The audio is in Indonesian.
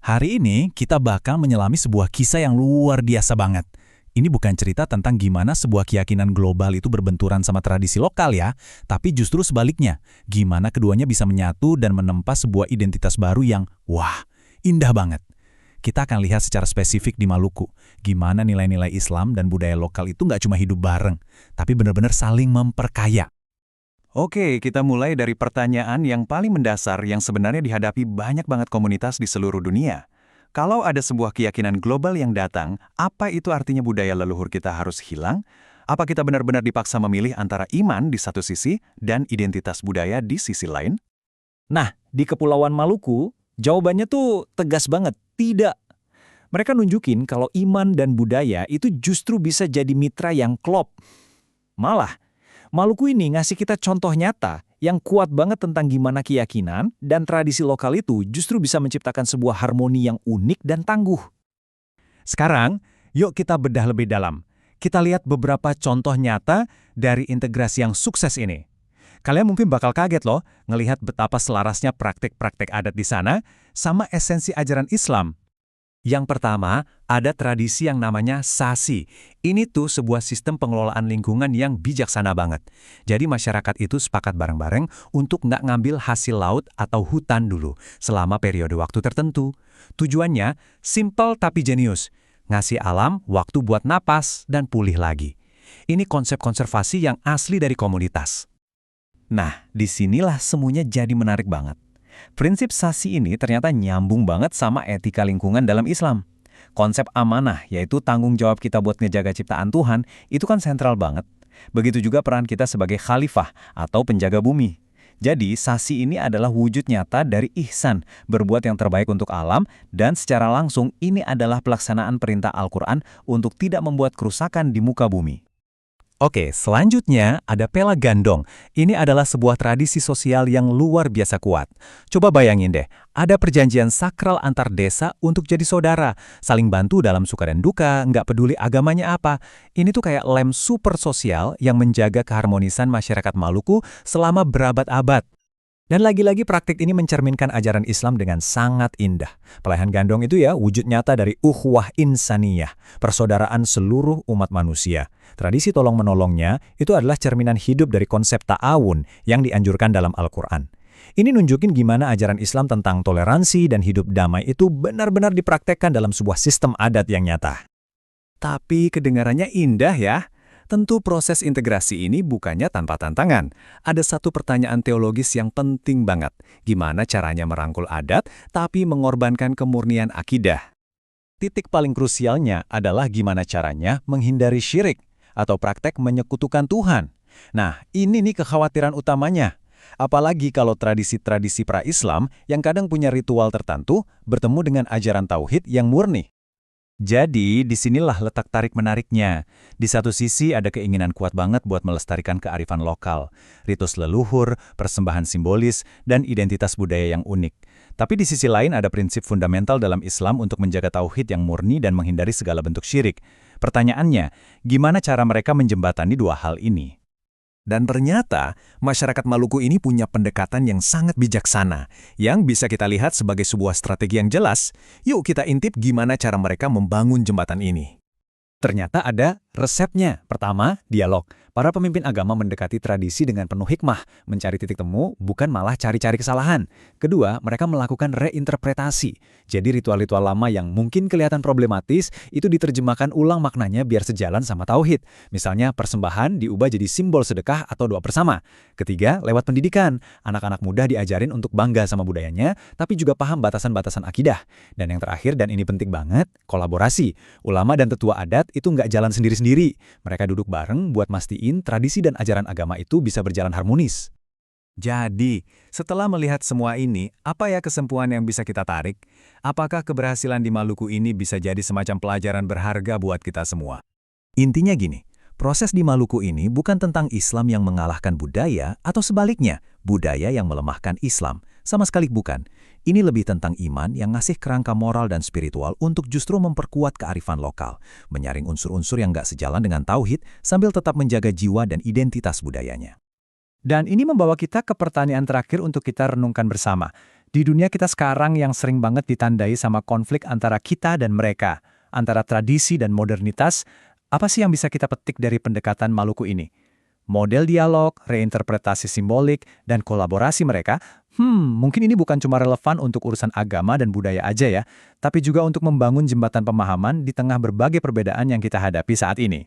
Hari ini kita bakal menyelami sebuah kisah yang luar biasa banget. Ini bukan cerita tentang gimana sebuah keyakinan global itu berbenturan sama tradisi lokal ya, tapi justru sebaliknya, gimana keduanya bisa menyatu dan menempa sebuah identitas baru yang, wah, indah banget. Kita akan lihat secara spesifik di Maluku, gimana nilai-nilai Islam dan budaya lokal itu nggak cuma hidup bareng, tapi benar-benar saling memperkaya. Oke, kita mulai dari pertanyaan yang paling mendasar yang sebenarnya dihadapi banyak banget komunitas di seluruh dunia. Kalau ada sebuah keyakinan global yang datang, apa itu artinya budaya leluhur kita harus hilang? Apa kita benar-benar dipaksa memilih antara iman di satu sisi dan identitas budaya di sisi lain? Nah, di Kepulauan Maluku, jawabannya tuh tegas banget, tidak. Mereka nunjukin kalau iman dan budaya itu justru bisa jadi mitra yang klop. Malah, Maluku ini ngasih kita contoh nyata yang kuat banget tentang gimana keyakinan dan tradisi lokal itu justru bisa menciptakan sebuah harmoni yang unik dan tangguh. Sekarang, yuk kita bedah lebih dalam. Kita lihat beberapa contoh nyata dari integrasi yang sukses ini. Kalian mungkin bakal kaget loh ngelihat betapa selarasnya praktik-praktik adat di sana sama esensi ajaran Islam. Yang pertama, ada tradisi yang namanya sasi. Ini tuh sebuah sistem pengelolaan lingkungan yang bijaksana banget. Jadi masyarakat itu sepakat bareng-bareng untuk nggak ngambil hasil laut atau hutan dulu selama periode waktu tertentu. Tujuannya simple tapi jenius. Ngasih alam waktu buat napas dan pulih lagi. Ini konsep konservasi yang asli dari komunitas. Nah, disinilah semuanya jadi menarik banget. Prinsip sasi ini ternyata nyambung banget sama etika lingkungan dalam Islam. Konsep amanah, yaitu tanggung jawab kita buat ngejaga ciptaan Tuhan, itu kan sentral banget. Begitu juga peran kita sebagai khalifah atau penjaga bumi. Jadi, sasi ini adalah wujud nyata dari ihsan, berbuat yang terbaik untuk alam, dan secara langsung ini adalah pelaksanaan perintah Al-Quran untuk tidak membuat kerusakan di muka bumi. Oke, selanjutnya ada pela gandong. Ini adalah sebuah tradisi sosial yang luar biasa kuat. Coba bayangin deh, ada perjanjian sakral antar desa untuk jadi saudara, saling bantu dalam suka dan duka, nggak peduli agamanya apa. Ini tuh kayak lem super sosial yang menjaga keharmonisan masyarakat Maluku selama berabad-abad. Dan lagi-lagi praktik ini mencerminkan ajaran Islam dengan sangat indah. Pelayan gandong itu ya wujud nyata dari ukhuwah insaniyah, persaudaraan seluruh umat manusia. Tradisi tolong-menolongnya itu adalah cerminan hidup dari konsep ta'awun yang dianjurkan dalam Al-Quran. Ini nunjukin gimana ajaran Islam tentang toleransi dan hidup damai itu benar-benar dipraktekkan dalam sebuah sistem adat yang nyata. Tapi kedengarannya indah ya. Tentu proses integrasi ini bukannya tanpa tantangan. Ada satu pertanyaan teologis yang penting banget. Gimana caranya merangkul adat, tapi mengorbankan kemurnian akidah? Titik paling krusialnya adalah gimana caranya menghindari syirik atau praktek menyekutukan Tuhan. Nah, ini nih kekhawatiran utamanya. Apalagi kalau tradisi-tradisi pra-Islam yang kadang punya ritual tertentu bertemu dengan ajaran tauhid yang murni. Jadi, disinilah letak tarik menariknya. Di satu sisi ada keinginan kuat banget buat melestarikan kearifan lokal, ritus leluhur, persembahan simbolis, dan identitas budaya yang unik. Tapi di sisi lain ada prinsip fundamental dalam Islam untuk menjaga tauhid yang murni dan menghindari segala bentuk syirik. Pertanyaannya, gimana cara mereka menjembatani dua hal ini? Dan ternyata, masyarakat Maluku ini punya pendekatan yang sangat bijaksana, yang bisa kita lihat sebagai sebuah strategi yang jelas. Yuk kita intip gimana cara mereka membangun jembatan ini. Ternyata ada resepnya. Pertama, dialog. Para pemimpin agama mendekati tradisi dengan penuh hikmah, mencari titik temu, bukan malah cari-cari kesalahan. Kedua, mereka melakukan reinterpretasi. Jadi ritual-ritual lama yang mungkin kelihatan problematis, itu diterjemahkan ulang maknanya biar sejalan sama tauhid. Misalnya, persembahan diubah jadi simbol sedekah atau doa bersama. Ketiga, lewat pendidikan. Anak-anak muda diajarin untuk bangga sama budayanya, tapi juga paham batasan-batasan akidah. Dan yang terakhir, dan ini penting banget, kolaborasi. Ulama dan tetua adat itu nggak jalan sendiri-sendiri. Mereka duduk bareng buat mastiin tradisi dan ajaran agama itu bisa berjalan harmonis. Jadi, setelah melihat semua ini, apa ya kesimpulan yang bisa kita tarik? Apakah keberhasilan di Maluku ini bisa jadi semacam pelajaran berharga buat kita semua? Intinya gini, proses di Maluku ini bukan tentang Islam yang mengalahkan budaya atau sebaliknya, budaya yang melemahkan Islam. Sama sekali bukan. Ini lebih tentang iman yang ngasih kerangka moral dan spiritual untuk justru memperkuat kearifan lokal, menyaring unsur-unsur yang nggak sejalan dengan tauhid sambil tetap menjaga jiwa dan identitas budayanya. Dan ini membawa kita ke pertanyaan terakhir untuk kita renungkan bersama. Di dunia kita sekarang yang sering banget ditandai sama konflik antara kita dan mereka, antara tradisi dan modernitas, apa sih yang bisa kita petik dari pendekatan Maluku ini? Model dialog, reinterpretasi simbolik, dan kolaborasi mereka, mungkin ini bukan cuma relevan untuk urusan agama dan budaya aja ya, tapi juga untuk membangun jembatan pemahaman di tengah berbagai perbedaan yang kita hadapi saat ini.